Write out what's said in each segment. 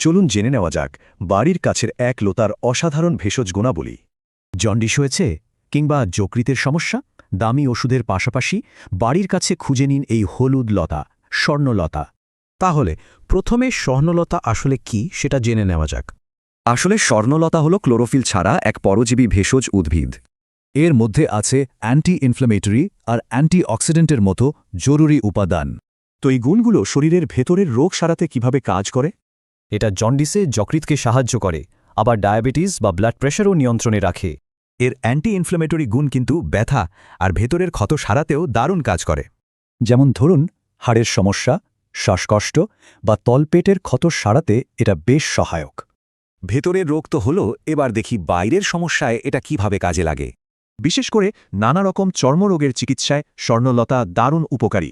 চলুন জেনে নেওয়া যাক বাড়ির কাছের এক লতার অসাধারণ ভেষজ গুণাবলী। জন্ডিস হয়েছে কিংবা যকৃতের সমস্যা, দামি ওষুধের পাশাপাশি বাড়ির কাছে খুঁজে নিন এই হলুদ লতা, স্বর্ণলতা। তাহলে প্রথমে স্বর্ণলতা আসলে কি সেটা জেনে নেওয়া যাক। আসলে স্বর্ণলতা হল ক্লোরোফিল ছাড়া এক পরজীবী ভেষজ উদ্ভিদ। এর মধ্যে আছে অ্যান্টি ইনফ্ল্যামেটরি আর অ্যান্টিঅক্সিডেন্টের মতো জরুরি উপাদান। তো এই গুণগুলো শরীরের ভেতরের রোগ সারাতে কিভাবে কাজ করে? এটা জন্ডিসে যকৃতকে সাহায্য করে, আবার ডায়াবেটিস বা ব্লাড প্রেশারও নিয়ন্ত্রণে রাখে। এর অ্যান্টি ইনফ্ল্যামেটরি গুণ কিন্তু ব্যথা আর ভেতরের ক্ষত সারাতেও দারুণ কাজ করে। যেমন ধরুন হাড়ের সমস্যা, শ্বাসকষ্ট বা তলপেটের ক্ষত সারাতে এটা বেশ সহায়ক। ভেতরের রোগ তো হলো, এবার দেখি বাইরের সমস্যায় এটা কিভাবে কাজে লাগে। বিশেষ করে নানা রকম চর্মরোগের চিকিৎসায় স্বর্ণলতা দারুণ উপকারী।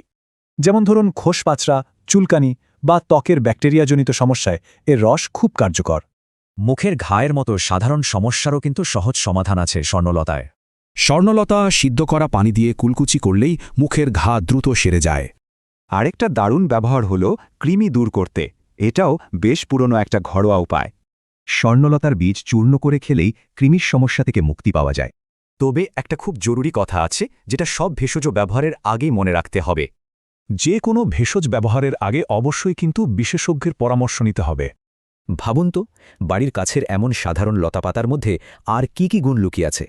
যেমন ধরুন খোসপাচড়া, চুলকানি বা ত্বকের ব্যাকটেরিয়াজনিত সমস্যায় এর রস খুব কার্যকর। মুখের ঘায়ের মতো সাধারণ সমস্যারও কিন্তু সহজ সমাধান আছে স্বর্ণলতায়। স্বর্ণলতা সিদ্ধ করা পানি দিয়ে কুলকুচি করলেই মুখের ঘা দ্রুত সেরে যায়। আরেকটা দারুণ ব্যবহার হল কৃমি দূর করতে। এটাও বেশ পুরনো একটা ঘরোয়া উপায়। স্বর্ণলতার বীজ চূর্ণ করে খেলেই কৃমির সমস্যা থেকে মুক্তি পাওয়া যায়। তবে একটা খুব জরুরি কথা আছে, যেটা সব ভেষজ ব্যবহারের আগেই মনে রাখতে হবে। যে কোনো ভেষজ ব্যবহারের আগে অবশ্যই কিন্তু বিশেষজ্ঞের পরামর্শ নিতে হবে। ভাবুন তো, বাড়ির কাছের এমন সাধারণ লতাপাতার মধ্যে আর কি কি গুণ লুকিয়ে আছে।